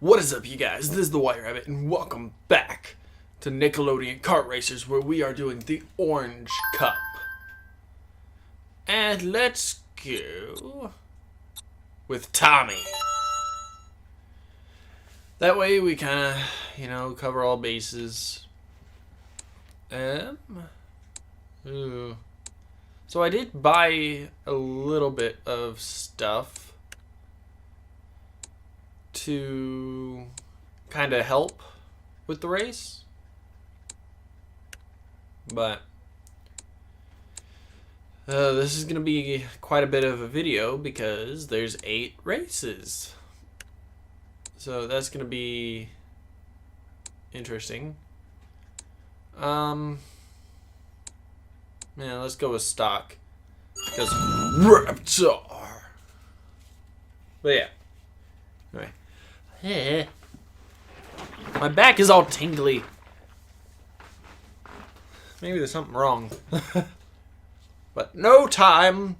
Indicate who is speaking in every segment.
Speaker 1: What is up, you guys? This is the White Rabbit, and welcome back to Nickelodeon Kart Racers, where we are doing the Orange Cup. And let's go with Tommy. That way we kind of, cover all bases. So I did buy a little bit of stuff to kind of help with the race, but this is going to be quite a bit of a video because there's 8 races, so that's going to be interesting. Yeah, let's go with stock because Raptor. But yeah, anyway. My back is all tingly. Maybe there's something wrong. But no time.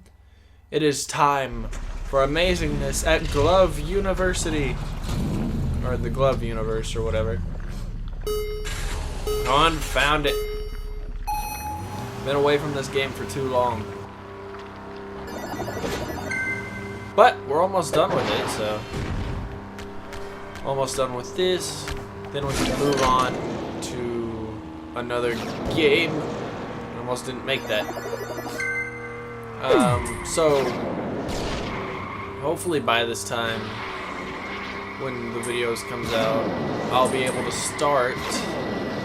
Speaker 1: It is time for amazingness at Glove University. Or the Glove Universe or whatever. Confound it. Been away from this game for too long. But we're almost done with it, so. Almost done with this. Then we can move on to another game. I almost didn't make that. So hopefully by this time, when the videos comes out, I'll be able to start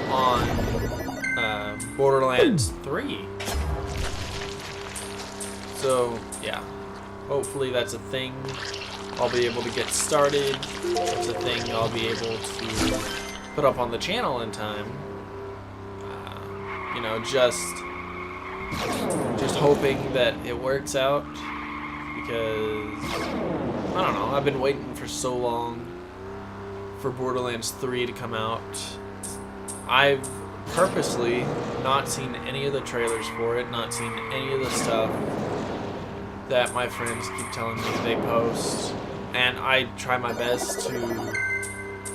Speaker 1: on Borderlands 3. So yeah, hopefully that's a thing. I'll be able to get started. It's a thing I'll be able to put up on the channel in time. Just hoping that it works out, because I don't know, I've been waiting for so long for Borderlands 3 to come out. I've purposely not seen any of the trailers for it, not seen any of the stuff that my friends keep telling me they post. And I try my best to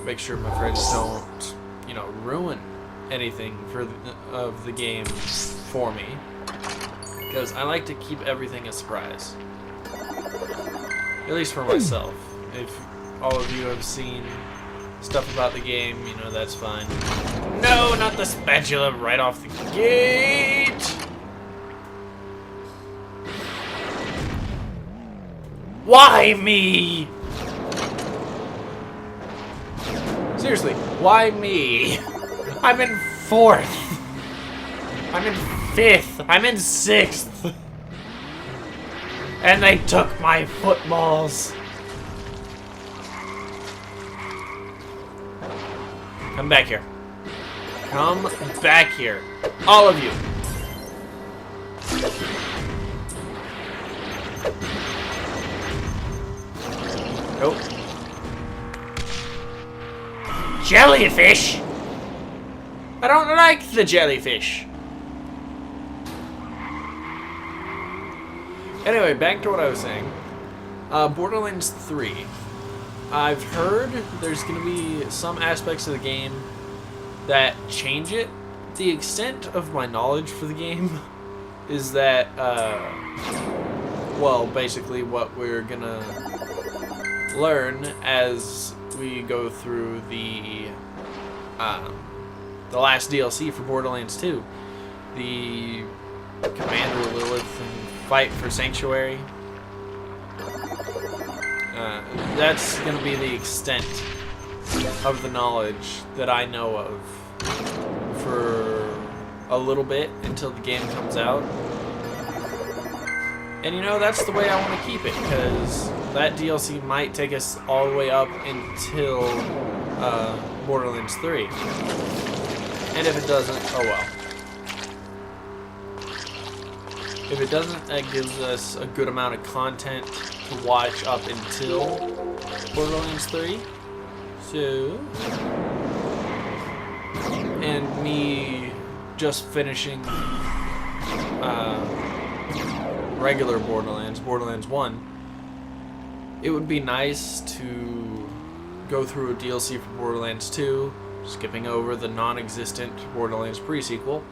Speaker 1: make sure my friends don't, ruin anything of the game for me, because I like to keep everything a surprise. At least for myself. If all of you have seen stuff about the game, that's fine. No, not the spatula right off the gate! Why me? Seriously, why me? I'm in 4th. I'm in 5th. I'm in 6th. And they took my footballs. Come back here. Come back here. All of you. Nope. Jellyfish? I don't like the jellyfish. Anyway, back to what I was saying. Borderlands 3. I've heard there's going to be some aspects of the game that change it. The extent of my knowledge for the game is that, basically what we're going to learn as we go through the last DLC for Borderlands 2, the Commander Lilith and fight for Sanctuary. That's going to be the extent of the knowledge that I know of for a little bit until the game comes out. And that's the way I want to keep it, because that DLC might take us all the way up until Borderlands 3. And if it doesn't, oh well. If it doesn't, that gives us a good amount of content to watch up until Borderlands 3. So, and me just finishing regular Borderlands 1, it would be nice to go through a DLC for Borderlands 2, skipping over the non-existent Borderlands pre-sequel,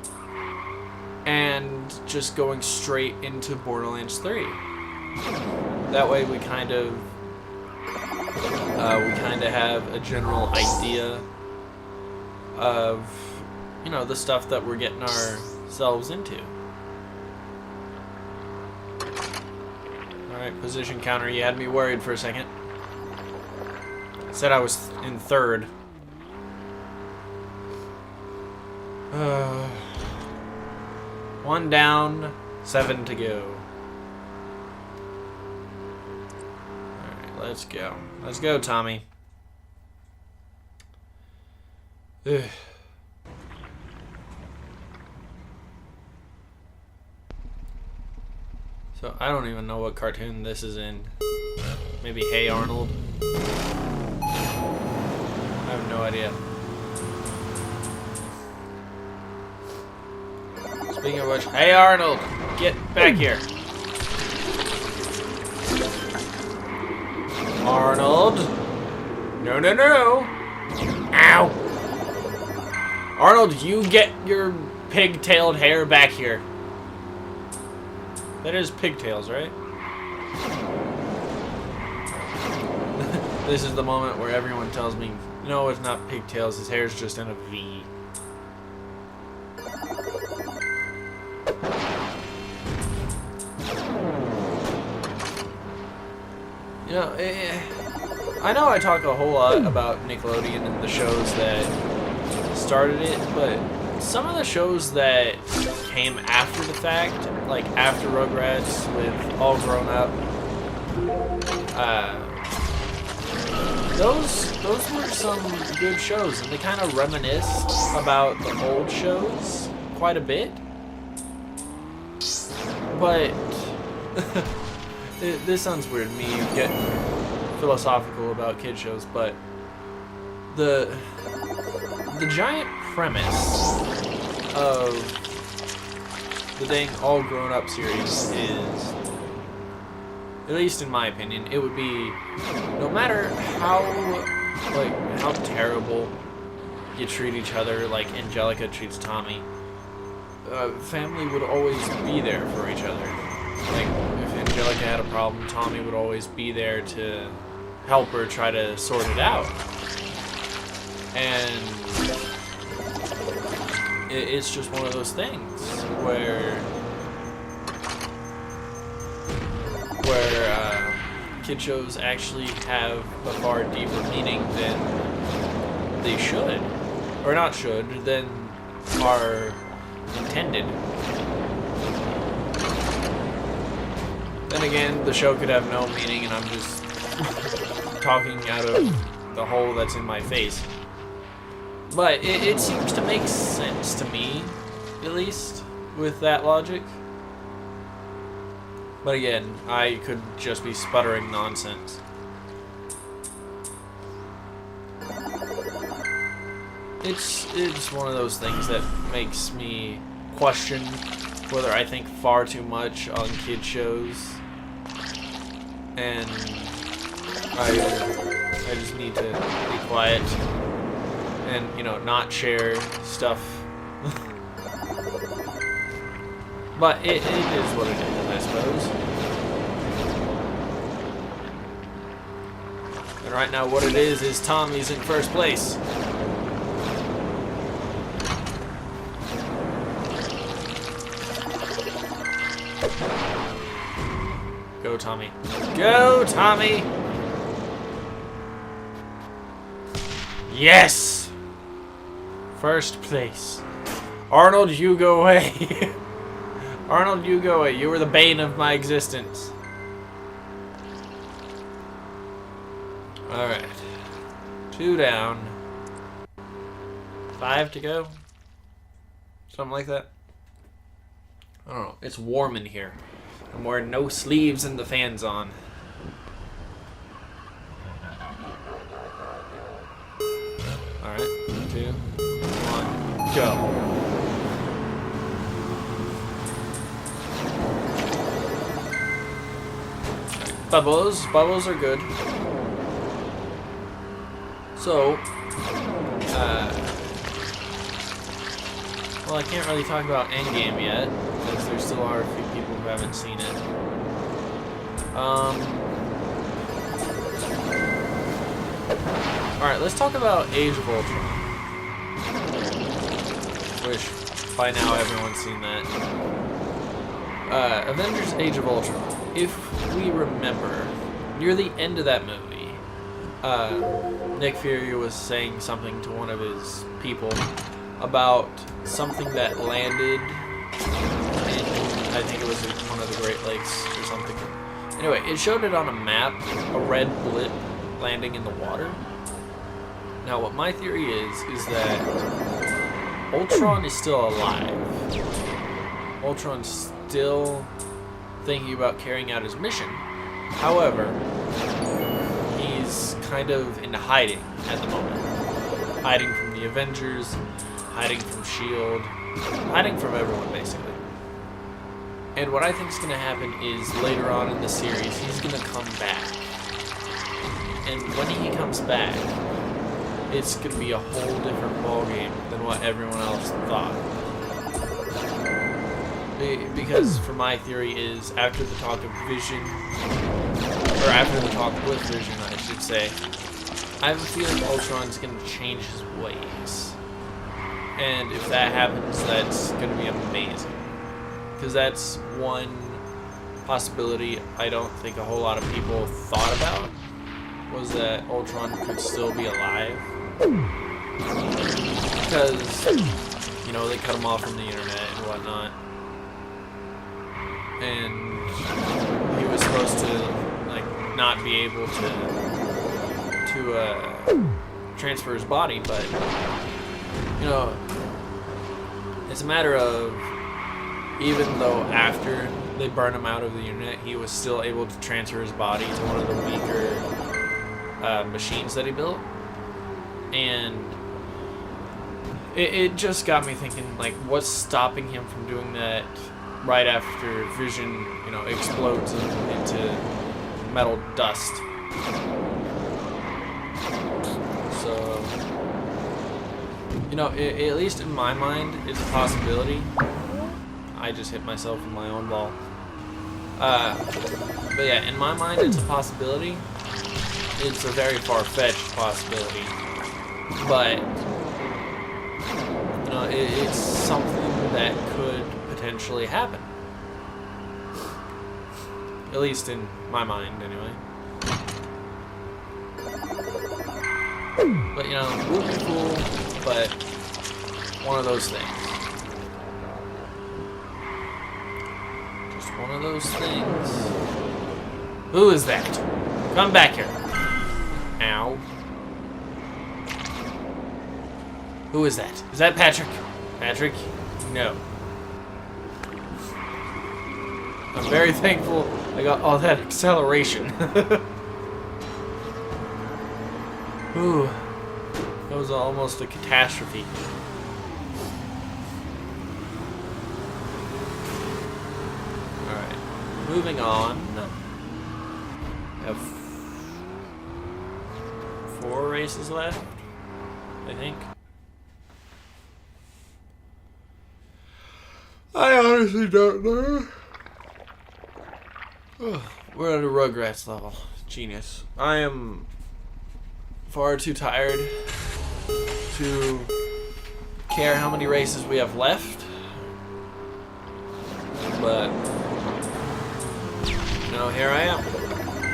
Speaker 1: and just going straight into Borderlands 3. That way we kind of have a general idea of, you know, the stuff that we're getting ourselves into. Alright, position counter, you had me worried for a second. Said I was in third. One down, 7 to go. Alright, let's go. Let's go, Tommy. Ugh. So, I don't even know what cartoon this is in. Maybe Hey Arnold? I have no idea. Speaking of which, hey Arnold! Get back here! Arnold! No, no, no! Ow! Arnold, you get your pigtailed hair back here. That is pigtails, right? This is the moment where everyone tells me, no, it's not pigtails, his hair's just in a V. You know, I know I talk a whole lot about Nickelodeon and the shows that started it, but some of the shows that came after the fact, like after Rugrats with All Grown Up, those were some good shows, and they kind of reminisce about the old shows quite a bit. But this sounds weird, me getting philosophical about kid shows, but the giant premise of the dang All Grown Up series is, at least in my opinion, it would be, no matter how terrible you treat each other, like Angelica treats Tommy, family would always be there for each other. Like, if Angelica had a problem, Tommy would always be there to help her try to sort it out. And it's just one of those things where kid shows actually have a far deeper meaning than they should, or not should, than are intended. Then again, the show could have no meaning and I'm just talking out of the hole that's in my face. But it seems to make sense to me, at least, with that logic. But again, I could just be sputtering nonsense. It's one of those things that makes me question whether I think far too much on kid shows, and I just need to be quiet and, you know, not share stuff. But it is what it is, I suppose. And right now what it is Tommy's in first place. Go, Tommy. Go, Tommy! Yes! First place. Arnold, you go away. Arnold, you go away. You were the bane of my existence. Alright. 2 down. 5 to go? Something like that. I don't know. It's warm in here. I'm wearing no sleeves and the fan's on. Alright. 2, 1, go. Bubbles. Bubbles are good. So, well, I can't really talk about Endgame yet, because there still are a few people who haven't seen it. Alright, let's talk about Age of Ultron. Which, by now, everyone's seen that. Avengers Age of Ultron. If we remember, near the end of that movie, Nick Fury was saying something to one of his people about something that landed in, I think it was one of the Great Lakes or something. Anyway, it showed it on a map, a red blip landing in the water. Now, what my theory is that Ultron is still alive. Ultron's still thinking about carrying out his mission. However, he's kind of in hiding at the moment. Hiding from the Avengers, hiding from S.H.I.E.L.D., hiding from everyone, basically. And what I think is going to happen is later on in the series, he's going to come back. And when he comes back, it's going to be a whole different ballgame than what everyone else thought. Because for my theory is, after the talk of Vision, or after the talk with Vision, I should say, I have a feeling Ultron's going to change his ways. And if that happens, that's going to be amazing. Because that's one possibility I don't think a whole lot of people thought about, was that Ultron could still be alive. Because, you know, they cut him off from the internet and whatnot. And he was supposed to, like, not be able to transfer his body, but, you know, it's a matter of, even though after they burn him out of the internet, he was still able to transfer his body to one of the weaker machines that he built. And it just got me thinking, like, what's stopping him from doing that right after Vision, you know, explodes into metal dust? So, you know, at least in my mind, it's a possibility. I just hit myself with my own ball. But yeah, in my mind, it's a possibility. It's a very far-fetched possibility. But, you know, it's something that could potentially happen. At least in my mind, anyway. But, you know, it would be cool, but one of those things. Just one of those things. Who is that? Come back here. Ow. Who is that? Is that Patrick? Patrick? No. I'm very thankful I got all that acceleration. Ooh. That was almost a catastrophe. Alright. Moving on. I have 4 races left, I think. I honestly don't know. Oh, we're at a Rugrats level. Genius. I am far too tired to care how many races we have left. But, you know, here I am,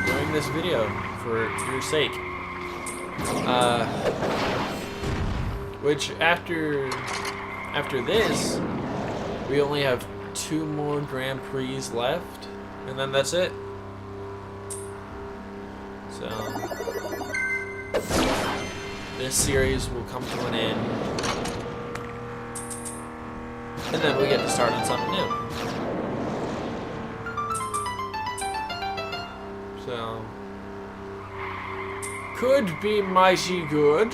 Speaker 1: doing this video for your sake. Which after this, we only have 2 more Grand Prix left, and then that's it. So, this series will come to an end, and then we get to start on something new. So, could be mighty good.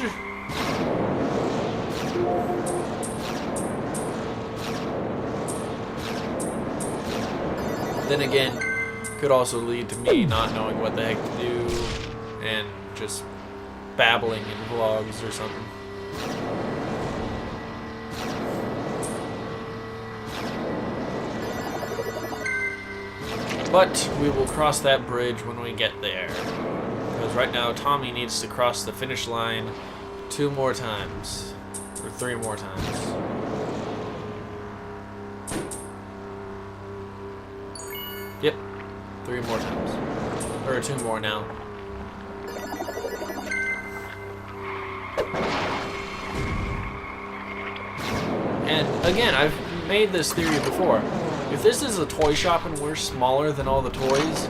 Speaker 1: Then again, could also lead to me not knowing what the heck to do and just babbling in vlogs or something. But we will cross that bridge when we get there. Because right now, Tommy needs to cross the finish line 2 more times. Or 3 more times. Yep. 3 more times. Or 2 more now. And again, I've made this theory before. If this is a toy shop and we're smaller than all the toys,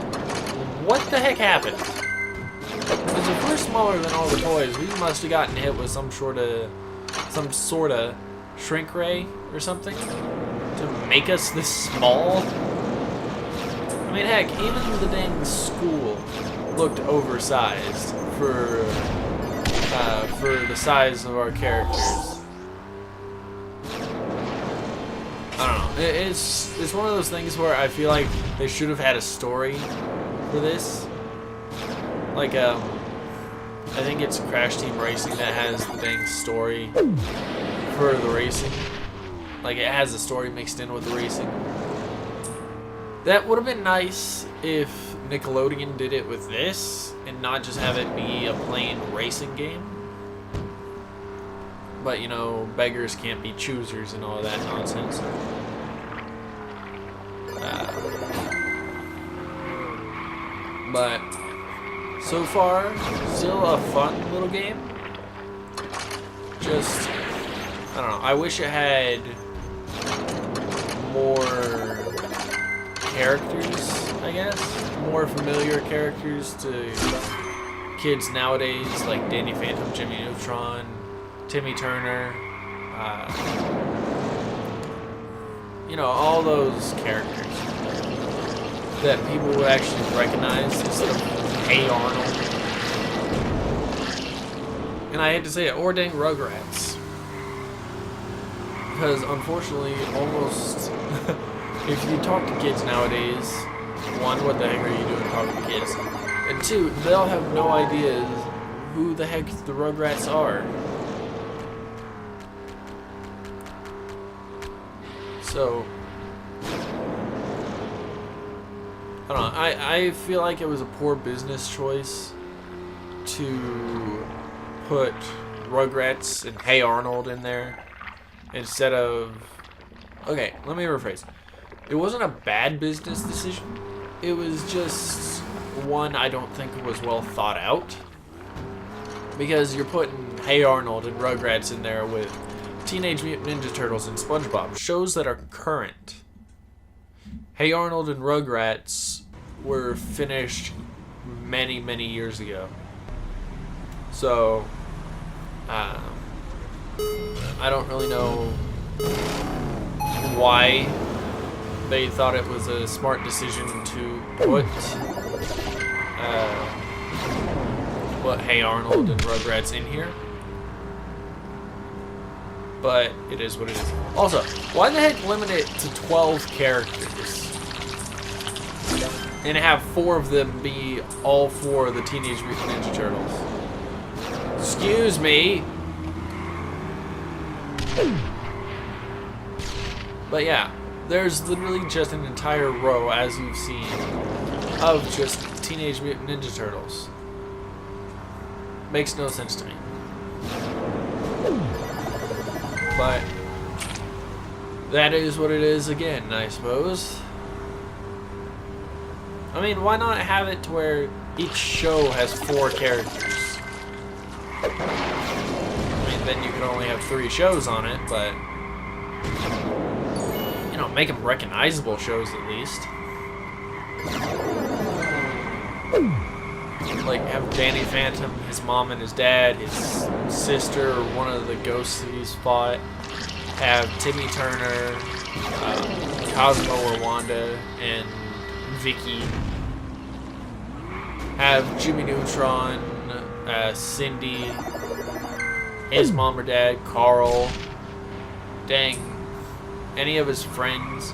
Speaker 1: what the heck happened? Because if we're smaller than all the toys, we must have gotten hit with some sort of shrink ray or something to make us this small. I mean, heck, even the dang school looked oversized for the size of our characters. I don't know. It's one of those things where I feel like they should have had a story for this. Like, I think it's Crash Team Racing that has the dang story for the racing. Like, it has the story mixed in with the racing. That would have been nice if Nickelodeon did it with this and not just have it be a plain racing game. But, you know, beggars can't be choosers and all that nonsense. But so far, still a fun little game. Just, I don't know, I wish it had more characters, I guess. More familiar characters to kids nowadays, like Danny Phantom, Jimmy Neutron, Timmy Turner, you know, all those characters that people would actually recognize instead of Hey Arnold. And I hate to say it, or dang Rugrats. Because unfortunately, almost, if you talk to kids nowadays, 1, what the heck are you doing talking to kids? And 2, they'll have no idea who the heck the Rugrats are. So, I don't know, I feel like it was a poor business choice to put Rugrats and Hey Arnold in there instead of... Okay, let me rephrase. It wasn't a bad business decision. It was just one I don't think was well thought out. Because you're putting Hey Arnold and Rugrats in there with Teenage Mutant Ninja Turtles and SpongeBob, shows that are current. Hey Arnold and Rugrats were finished many, many years ago. So, I don't really know why they thought it was a smart decision to put Hey Arnold and Rugrats in here. But it is what it is. Also, why the heck limit it to 12 characters? And have 4 of them be all 4 of the Teenage Mutant Ninja Turtles? Excuse me. But yeah, there's literally just an entire row, as you've seen, of just Teenage Mutant Ninja Turtles. Makes no sense to me. But that is what it is again, I suppose. I mean, why not have it to where each show has 4 characters? I mean, then you could only have 3 shows on it, but... You know, make them recognizable shows at least. Like, have Danny Phantom, his mom and his dad, his sister, or one of the ghosts that he's fought. Have Timmy Turner, Cosmo or Wanda, and Vicky. Have Jimmy Neutron, Cindy, his mom or dad, Carl, dang, any of his friends.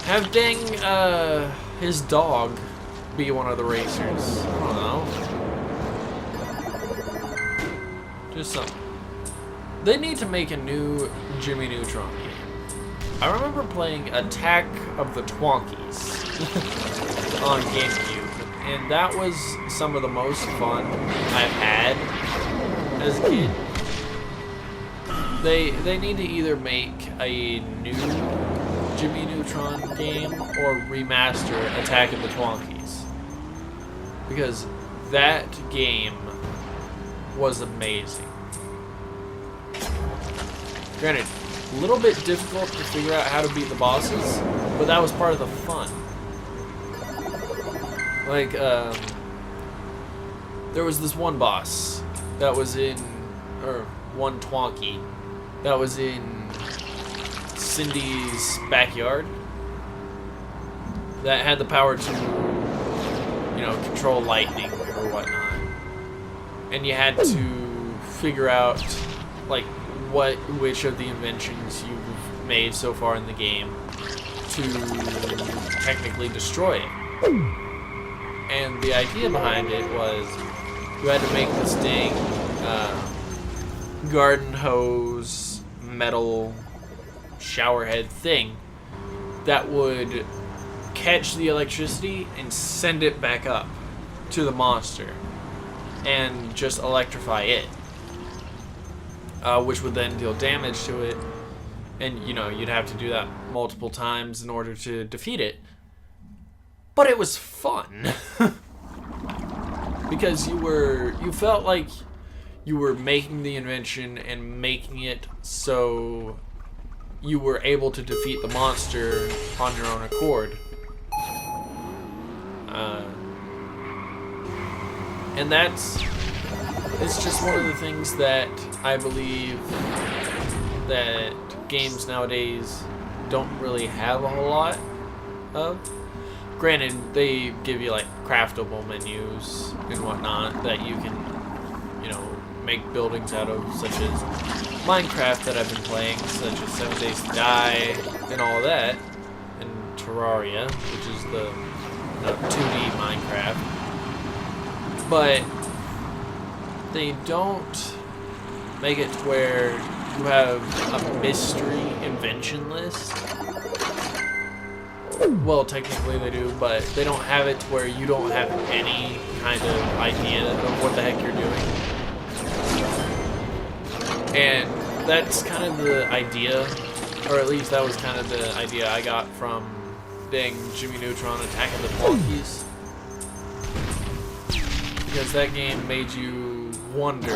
Speaker 1: Have dang, his dog be one of the racers. I don't know. Just something. They need to make a new Jimmy Neutron game. I remember playing Attack of the Twonkies on GameCube, and that was some of the most fun I've had as a kid. They need to either make a new Jimmy Neutron game or remaster Attack of the Twonkies, because that game was amazing. Granted, a little bit difficult to figure out how to beat the bosses, but that was part of the fun. Like, there was this one boss that was in, or one Twonky, that was in Cindy's backyard that had the power to, you know, control lightning or whatnot. And you had to figure out, like, which of the inventions you've made so far in the game to technically destroy it. And the idea behind it was you had to make this dang garden hose metal shower head thing that would catch the electricity and send it back up to the monster and just electrify it. Which would then deal damage to it, and you know, you'd have to do that multiple times in order to defeat it. But it was fun because you felt like you were making the invention and making it so you were able to defeat the monster on your own accord. And it's just one of the things that I believe that games nowadays don't really have a whole lot of. Granted, they give you like craftable menus and whatnot that you can, you know, make buildings out of, such as Minecraft that I've been playing, such as 7 Days to Die and all that, and Terraria, which is the 2D Minecraft. But they don't make it to where you have a mystery invention list. Well, technically they do, but they don't have it to where you don't have any kind of idea of what the heck you're doing. And that's kind of the idea, or at least that was kind of the idea I got from dang Jimmy Neutron Attack of the Twonkies. Because that game made you wonder,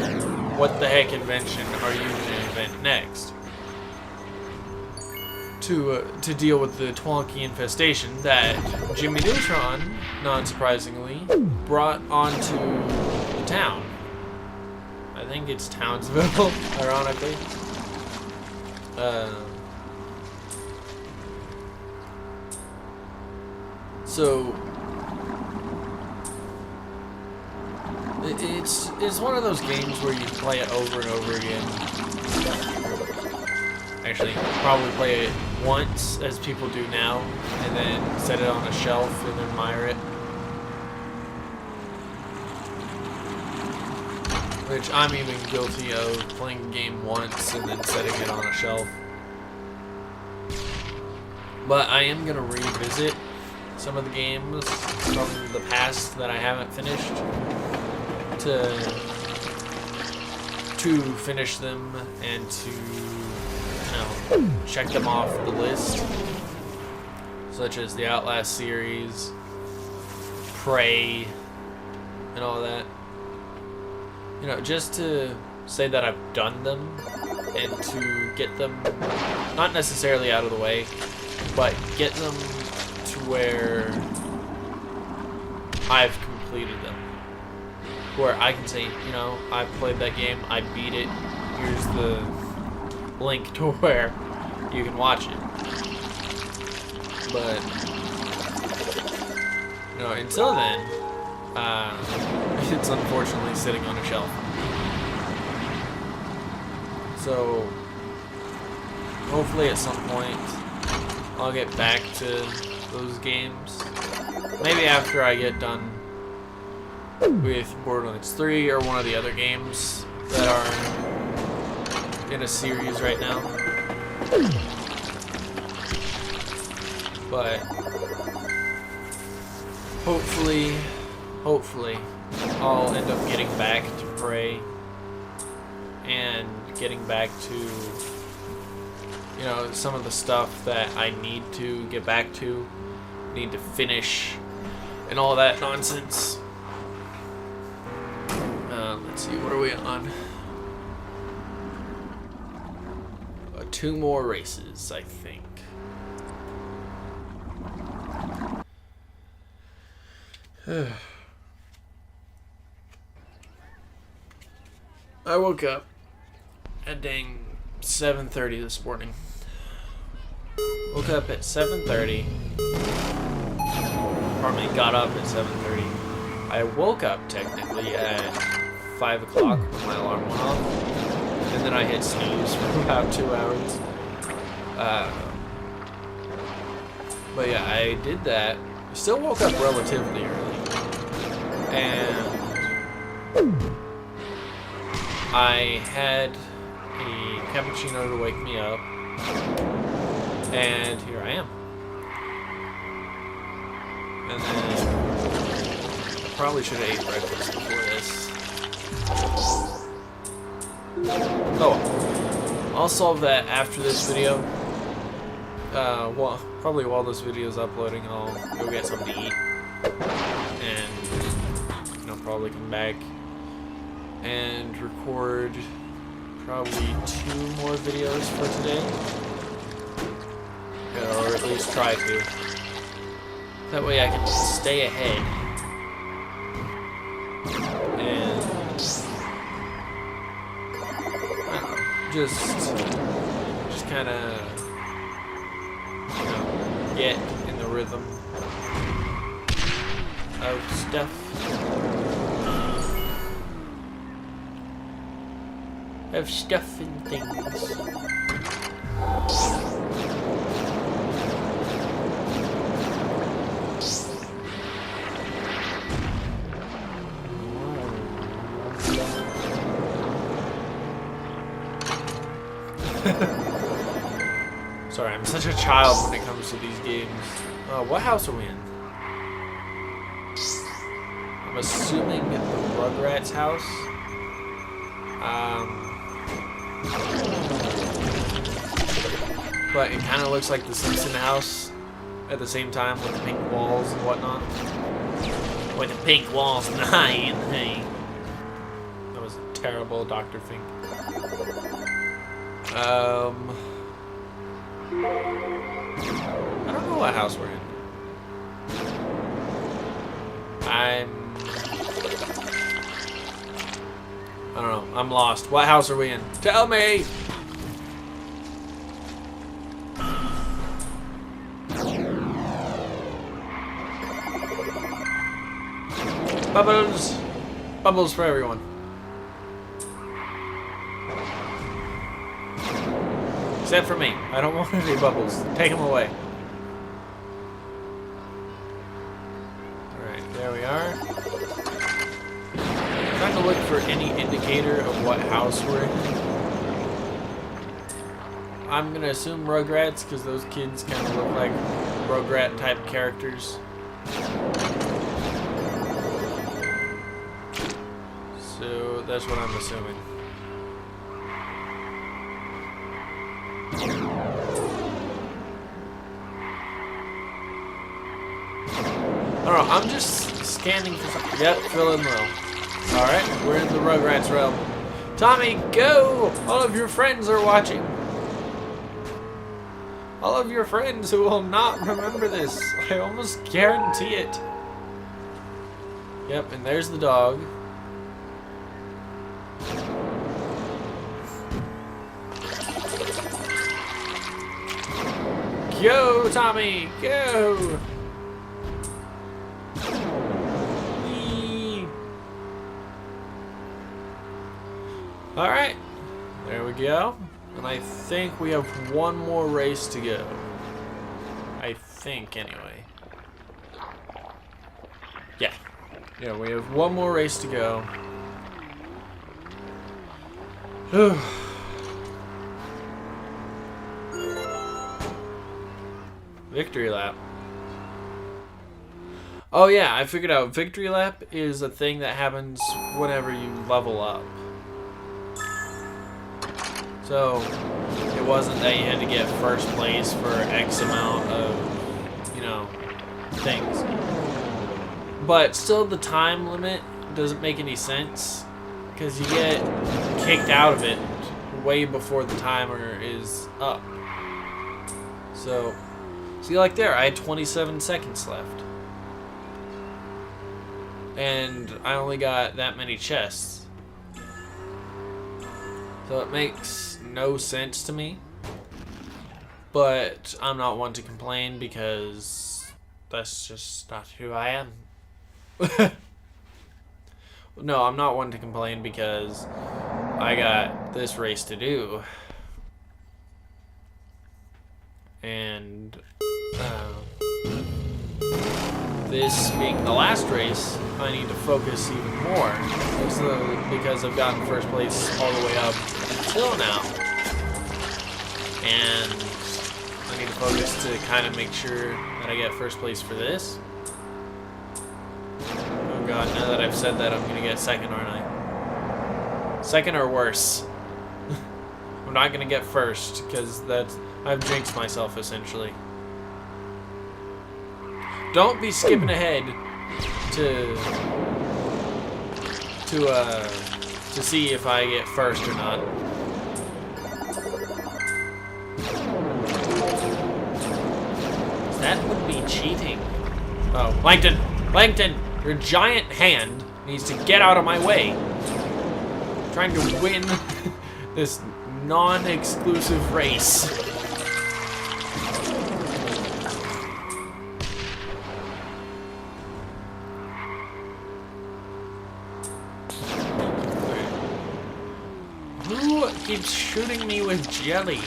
Speaker 1: what the heck invention are you going to invent next to deal with the Twonky infestation that Jimmy Neutron, non-surprisingly, brought onto the town. I think it's Townsville, ironically. So it's one of those games where you play it over and over again. Actually, probably play it once, as people do now, and then set it on a shelf and admire it. Which I'm even guilty of, playing a game once and then setting it on a shelf. But I am going to revisit some of the games from the past that I haven't finished to finish them and to, you know, check them off the list, such as the Outlast series, Prey, and all that. You know, just to say that I've done them and to get them not necessarily out of the way, but get them to where I've completed them. Where I can say, you know, I've played that game, I beat it, here's the link to where you can watch it. But, you know, until then, it's unfortunately sitting on a shelf. So, hopefully at some point, I'll get back to those games. Maybe after I get done with Borderlands 3 or one of the other games that are in a series right now. But hopefully I'll end up getting back to Prey and getting back to, you know, some of the stuff that I need to get back to, need to finish, and all that nonsense. Let's see, what are we on? 2 more races, I think. I woke up at dang 7:30 this morning. Woke up at 7:30. Pardon me, got up at 7:30. I woke up technically at 5 o'clock when my alarm went off. And then I hit snooze for about 2 hours. But yeah, I did that. Still woke up relatively early. And I had a cappuccino to wake me up. And here I am. And then I probably should have ate breakfast before this. Oh, I'll solve that after this video. Well, probably while this video is uploading, I'll go get something to eat. And, you know, probably come back and record probably 2 more videos for today. Or at least try to. That way I can stay ahead. And I don't know, just kind of, you know, get in the rhythm of stuff. Of stuff and things. Sorry, I'm such a child when it comes to these games. What house are we in? I'm assuming the Rugrats house. But it kind of looks like the Simpson house at the same time with the pink walls and whatnot. With the pink walls, nine, hey. That was terrible, Dr. Fink. I don't know what house we're in. I don't know. I'm lost. What house are we in? Tell me! Bubbles! Bubbles for everyone. Except for me. I don't want any bubbles. Take them away. Alright, there we are. I'm trying to look for any indicator of what house we're in. I'm gonna assume Rugrats, because those kids kind of look like Rugrat type characters. So that's what I'm assuming. I don't know, I'm just scanning for something. Yep, feeling low. Alright, we're in the Rugrats realm. Tommy, go! All of your friends are watching. All of your friends who will not remember this. I almost guarantee it. Yep, and there's the dog. Go, Tommy, go! Whee. All right, there we go. And I think we have one more race to go. I think, anyway. Yeah, we have one more race to go. Victory lap. Oh yeah, I figured out victory lap is a thing that happens whenever you level up. So it wasn't that you had to get first place for X amount of, you know, things. But still the time limit doesn't make any sense because you get kicked out of it way before the timer is up. So, see, like there, I had 27 seconds left. And I only got that many chests. So it makes no sense to me. But I'm not one to complain because that's just not who I am. No, I'm not one to complain because I got this race to do. And this being the last race, I need to focus even more because I've gotten first place all the way up until now. And I need to focus to kind of make sure that I get first place for this. Oh god, now that I've said that, I'm going to get second, aren't I? Second or worse. I'm not going to get first because I've jinxed myself essentially. Don't be skipping ahead to see if I get first or not. That would be cheating. Oh, Langton, your giant hand needs to get out of my way. I'm trying to win this non-exclusive race. Who keeps shooting me with jelly?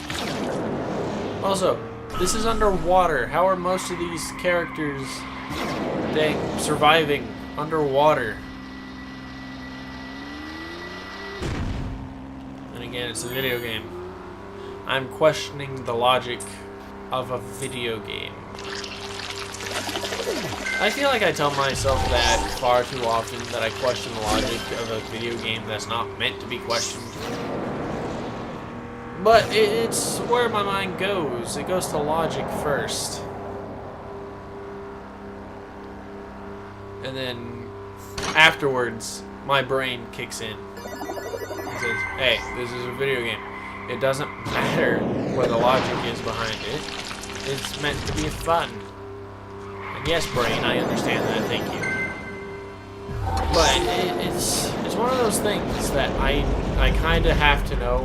Speaker 1: Also, this is underwater. How are most of these characters surviving underwater? And again, it's a video game. I'm questioning the logic of a video game. I feel like I tell myself that far too often, that I question the logic of a video game that's not meant to be questioned. But it's where my mind goes. It goes to logic first. And then afterwards, my brain kicks in. It says, hey, this is a video game. It doesn't matter what the logic is behind it. It's meant to be fun. And yes, brain, I understand that, thank you. But it's one of those things that I kind of have to know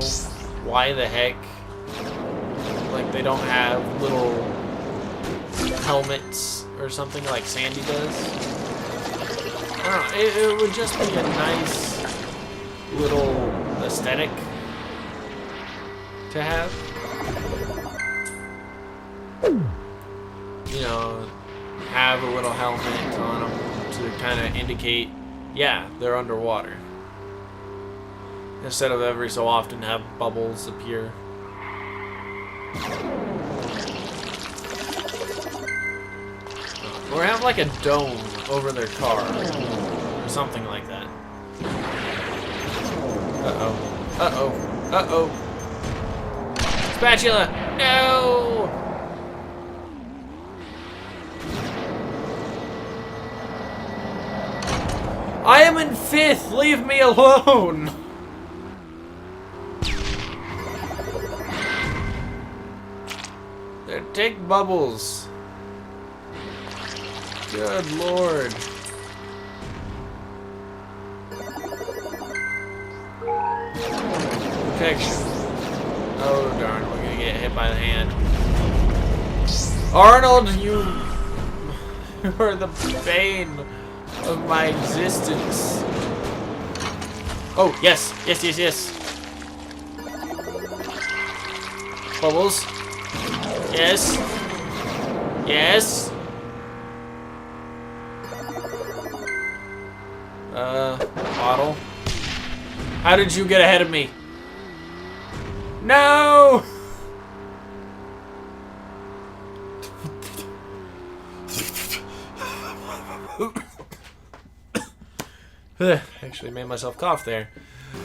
Speaker 1: why the heck, like, they don't have little helmets or something like Sandy does. I don't know, it would just be a nice little aesthetic to have. You know, have a little helmet on them to kind of indicate, yeah, they're underwater. Instead of every so often have bubbles appear. Or have like a dome over their car. Or something like that. Uh-oh. Uh-oh. Uh-oh. Spatula! No! I am in 5th! Leave me alone! They're take bubbles. Good lord. Protection. Oh darn, we're gonna get hit by the hand. Arnold, you are the bane of my existence. Oh, yes, yes, yes, yes. Bubbles. Yes. Yes. Bottle. How did you get ahead of me? No! Actually made myself cough there.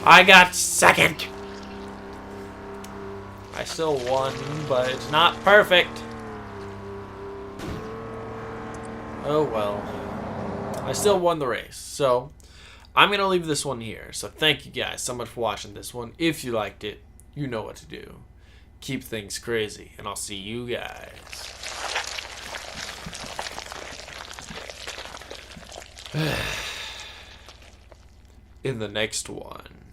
Speaker 1: I got second. I still won, but it's not perfect. Oh well. I still won the race, so I'm going to leave this one here. So thank you guys so much for watching this one. If you liked it, you know what to do. Keep things crazy, and I'll see you guys in the next one.